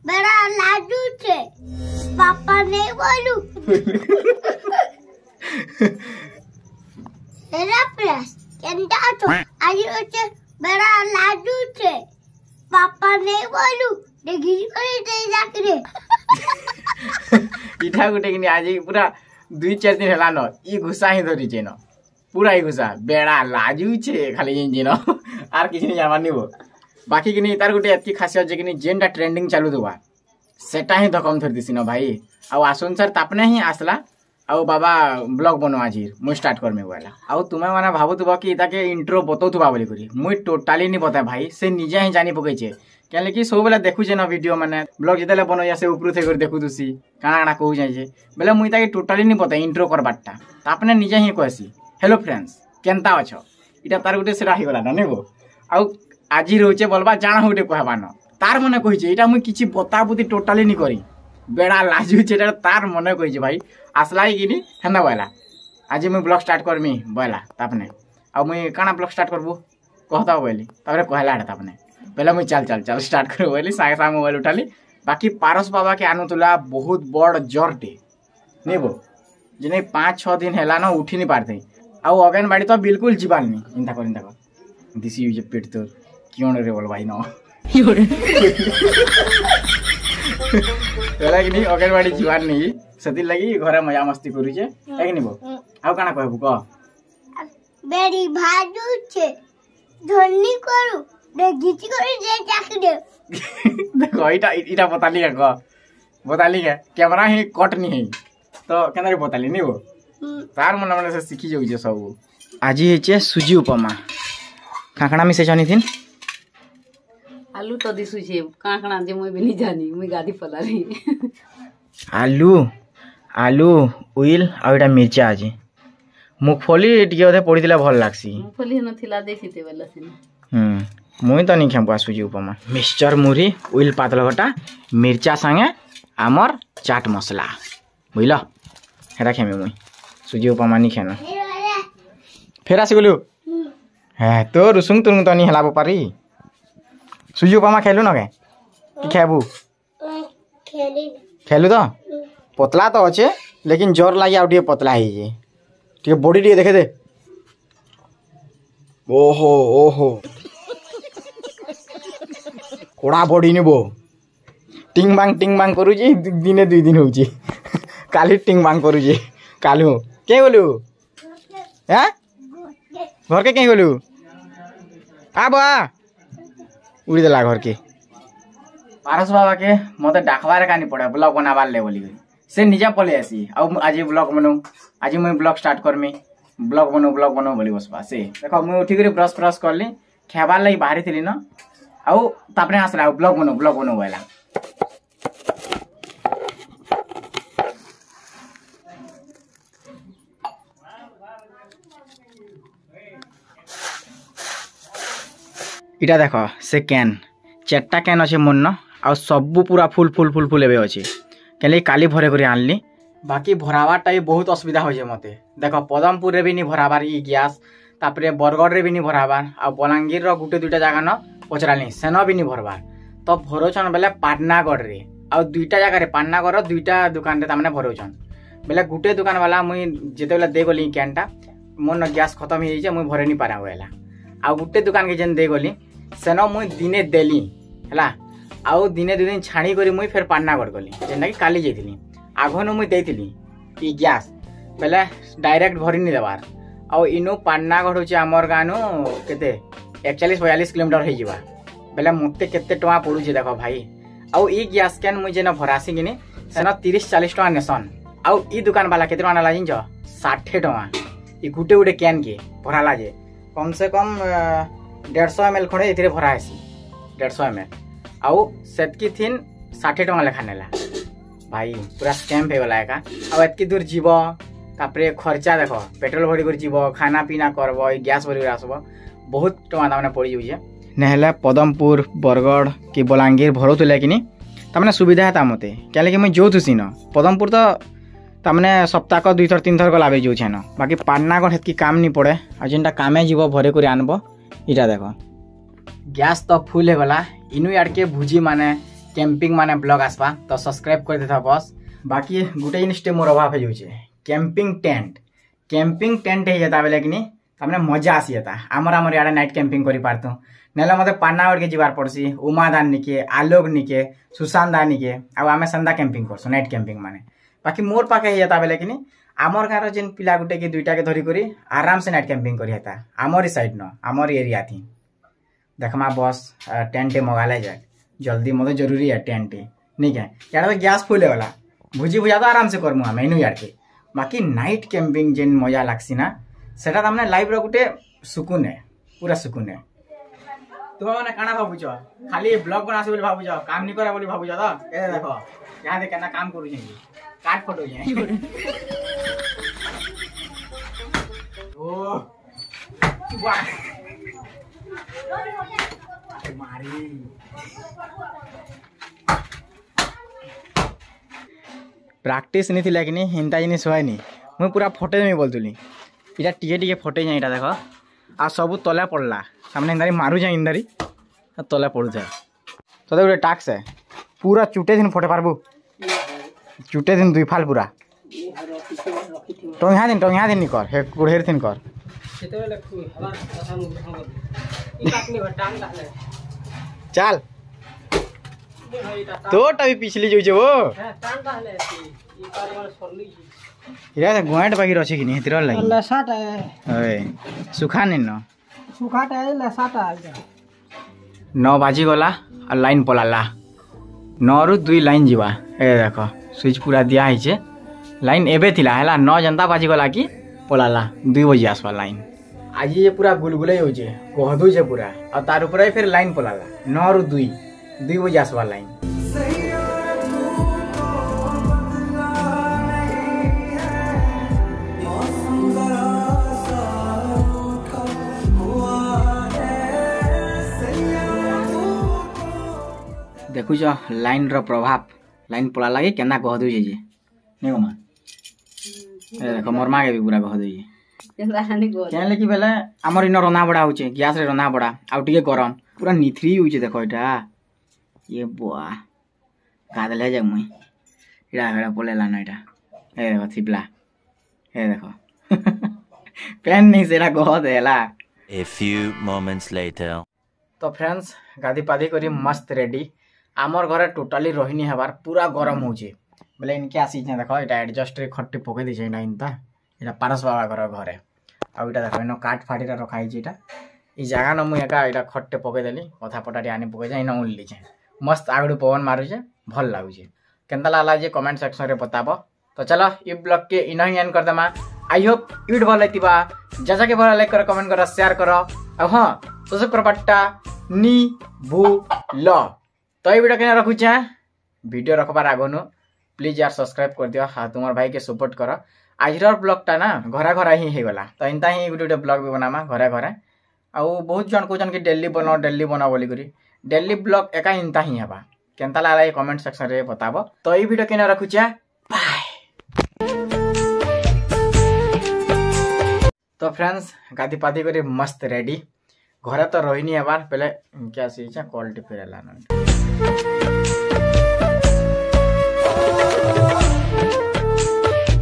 बड़ा लाडू छे पापा नहीं बोलू हेरा प्रेस केंटा तो आज होचे बड़ा लाडू छे पापा नहीं बोलू देखी करे दे जाकरे इठा गुटे कि आज पूरा 2-4 दिन हला न ई घुसा ही धरी छे न पूरा ही घुसा बेड़ा लाजू छे खाली इंजिन आर किछ नहीं जानवा निबो बाकी कि तार गुटे एतकी खासियत जे कि जेनटा ट्रेंडिंग चालू दुबा सेटा ही धकम धर दिसी न भाई आ आसुन सर तापने ही आसला आउ बाबा ब्लॉग बनो आज मुई स्टार्ट करमे वाला आउ तुमे माने भाबुतबा कि ताके इंट्रो बतौतबा बोली करी मुई टोटली नहीं बता भाई से निजे ही जानी पकै छे केले कि सब बेला देखु छे न वीडियो माने ब्लॉग जेतेले बनैया से ऊपर थे कर देखु दुसी काना काना कहू जाय छे बेले मुई ताके टोटली नहीं बता इंट्रो करबाटा तापने निजे ही कहसी हेलो फ्रेंड्स केनता अछो इटा तार गुटे सेरा ही गला न नेबो आउ आजी रहउचे बोलबा जाना हुटे कहबा न तार मने कहि छे इटा मुई किछि बताबुती टोटली नहीं करी बेड़ा लाजू छे तार मने कहि छे भाई आसला ही कि हेना बोला आज मुई ब्लॉग स्टार्ट करमी बोला तापने आ मुई काना ब्लॉग स्टार्ट करबो कहता बोली तापरे कहला तापने पहले मुई चल स्टार्ट करू बोली सागे सागे मोबाइल उठाली बाकी पारस बाबा के आनुतुला बहुत बड़ जरटे नेबो जिने 5-6 दिन हेला न उठी नहीं पारते आउ अगनबाड़ी तो बिल्कुल जीवाल नहीं इंता कर दिस यूज पेट तो क्यों रे बोल भाई न पहले कि अगनबाड़ी जीवाल नहीं सती लगी घरे मजा मस्ती करू छे है कि बो आउ काना कहबू क बेरी भाजू छे धन्नी करू दे गीची करे जे जाके दे देखो इटा बताली का बताली के कैमरा ही कट नहीं है तो केना रे बताली नहीं वो तार मन मन से सीखी जाउ जे सब आज हे छे सुजी उपमा काकणा मिसे जानी थिन आलू तो दिसु छे काकणा जे मोय बिनी जानी मोय गादी पलारी आलू उइल आ एटा मिर्चा आज मुगफली टिके ओथे पडितिला भल लागसी मुगफली नथिला देखिते बेला सिन मुई तो नहीं खेपा सुजी उपमा मिक्सचर मुढ़ी उइल पातल घटा मिर्चा संगे आमर चाट मसला बुझल हेरा खेमे मुई सुजी उपमा नहीं खेना फेर आसी गलु हे तो रुसुंग तुरंग तो नहीं हलाबो पारी सुजी उपमा खेलु न के कि खेबू खेलु तो पतला तो अच्छे लेकिन जोर लागी आउ पतला ही जे टिके बॉडी टिके देखे दे ओहो कोड़ा बॉडी निबो टिंग बांग करू जी दिने 2 दिन होची काली टिंग बांग करू जी कालू के बोलू हैं घर के के बोलू आ बा उड़ी देला घर के पारस बाबा के मते डाकवार कानी पड़े ब्लॉग बनावार ले बोली से निजा पले आसी आ आज ब्लॉग बनू आज मुई ब्लॉग स्टार्ट करमी ब्लॉग बनू बोली बसबा से देखो मुई उठी करी ब्रश करली खेबार लगी बाहरी थिली न आउ तापने आसला ब्लॉग बनू बोला इटा देख से कैन 4टा कैन अच्छे मन न आ सबू पूरा फुल एबे अच्छे केले काली भरे कर आनली बाकी भरावारटा भी बहुत असुविधा हो मते देख पदमपुर रे भी नहीं भराबार ई गैस तापरे बरगढ़ रे भी नहीं भराबार आ बलांगीर रो गुटे 2टा जगह न पचराली सेन भी नहीं भरबार तो भरोचन बेले पाटनागढ़ रे आ 2टा जगह रे पाटनागढ़ 2टा दुकान रे तामने भरोचन बेले गुटे दुकान वाला मुई जेते बेले दे गली कैनटा मोर न गैस खत्म हो जाइए मुई भरे नहीं पारा वेला आ गुटे दुकान के जेन दे गली सेन मुई दिने देली हला आउ दिने 2 दिन छाणी करी मुई फिर पाटनागढ़ गली जेनटा कि काली जाइथिली आघन मुई देइथिली ई गैस बेले डायरेक्ट भरी नहीं देबार आ इनु पाटनागढ़ होचे हमर गानु केते 41-42 किलोमीटर हो जावा बेले मते केते टका पड़ुचे देखो भाई आउ ई गैस कैन मुई जेन भरासी किनी सेन 30-40 टका नेसन आउ ई दुकान वाला केते टका लाजिन जो 60 टका ई गुटे कैन के भराला जे कम से कम 150 ml खड़े इतरे भरा आसी 150 ml आउ सेतकी थिन 60 टका लेखा नेला भाई पूरा स्कैम हो गला का आ एतकी दूर जीव तापरे खर्चा देख पेट्रोल भरी कर जीव खाना पीना करब गैस भरी आसब बहुत टका तामने पड़ी जाउछे नहले पदमपुर बरगढ़ कि बलांगीर भरोतले कि तामने सुविधा है मते क्या कि मुझे जोथुसी न पदमपुर तो तामने सप्ताह 2 थर 3 थर गला जो न बाकी पाटनागढ़ हेतकी काम नहीं पड़े आ जेनटा कामे जीव भरे कर आनब इटा देख गैस तो फुल हो गला इनु यार के भुजी माने कैंपिंग माने ब्लॉग आसपा तो सब्सक्राइब कर देता बस। बाकी गोटे जिनिसटे मोर अभाव हो जाए कैंपिंग टेंट हो जाता बेले कि तमने मजा आसी जाता आमर इे नाइट कैंपिंग कर पारतु ना मत पानागढ़ के जीवार पड़सी उमा दान निके आलोक निके सुशांत दा निके आम संदा कैंपिंग करसु नाइट कैंपिंग माने। बाकी मोर पाखे हो जाता बेले कि आमर गाँव जेन पिला गुटे कि दुईटा के धरिक आराम से नाइट कैंपिंग करता आमरी साइड न आमर एरिया थी देखमा बस टेंट मगाले जाए जल्दी मत जरूरी है टेंट नहीं क्या यार तो गैस फुल होगा भुजी भुजा तो आराम से करमु आम इनू यार के। बाकी नाइट कैंपिंग जेन मजा लागसी ना सेटा तमने लाइफ रो गुटे सुकून है पूरा सुकून है। तुम मैंने काना भावुच खाली ब्लॉग बनासी बोली भावुच काम नहीं करा बोली भावुच तो ए देखो यहाँ देख केना काम करू काट फोटो ओ वाह मारी प्रैक्टिस नहीं थी कि हिंता जिन हुएनि मुझे पूरा फटे नहीं बोलतुली इटा टे फटे जाए इटा देख आ सब तले पड़ला सामने इंदारी मारू जाए इंदारी तले पड़ू जाए तो गोटे टाक्स है पूरा चुटे दिन फटे पारबू चुटे दिन दुई फाल पूरा टंगा दिन नहीं कर कुड़ेर दिन कर चल तो भी पिछली जो वो इरा गुआट बाकी रछे कि नहीं हेतिर लागि लसाट है ओए सुखा नहीं न सुखाट है लसाट है 9 बाजी गला और लाइन पलाला 9 रु 2 लाइन जीवा ए देखो स्विच पूरा दिया है छे लाइन एबे थिला हला 9 जनता बाजी गला कि पलाला 2 बजे आसवा लाइन आज ये पूरा गुलगुले हो जे कहदु जे पूरा और तार ऊपर फिर लाइन पलाला 9 रु 2 बजे आसवा लाइन। देखुच लाइन रो प्रभाव लाइन पला लगे केना कह दे जे नहीं गमा ए देखो मोर मां के भी पूरा कह दे केन लेकि बेले हमर इन रना बड़ा होचे गैस रे रना बड़ा आ टिके गरम पूरा निथरी होचे देखो एटा ये बुआ गादले जे मुई इडा हेडा पलेला ना एटा ए देखो थिपला ए देखो पेन नहीं सेरा कह देला। A few moments later तो फ्रेंड्स गादी पादी करी मस्त रेडी आमर घरे टोटाली रही हबार पूरा गरम होचे बोले इनके आसी देखो ये एडजस्ट रे खट्टी पकई दी इनता ये पारस बाबा घर घरे आउ इटा देखो इन काट फाटी रखाई ये जगह न मुझे एका खट्टे पकईदेली कथा पटाटी आनी पकई इन उल्ली मस्त आगड़ पवन मारुचे भल लगुचे केनता लागला जे कमेंट सेक्शन में बताब। तो चलो ये ब्लॉग के इन ही एंड कर देमा। आई होप वीडियो भल लगा जैसा कि भल लाइक कर कमेंट कर शेयर कर हाँ तो प्रपट्टा नी भू ल तो ये वीडियो के रखुचे वीडियो रखबार आगनु प्लीज यार सब्सक्राइब कर दियो हाँ तुम भाई के सपोर्ट कर। आज ब्लॉगटा ना घरे घरे ही होगला तो इनता ही गोटे ब्लॉग भी बनामा घरे घरे आउ बहुत जन कहन कि डेली बनाओ बोली करी डेली ब्लॉग एका इनता ही हवा केनता लागला कमेंट सेक्शन रे बताबो। तो ये वीडियो के रखुचे बाय। तो फ्रेंड्स गादी पादी करी मस्त रेडी घरे तो रही नहीं हबार पहले क्या कॉल टी फिर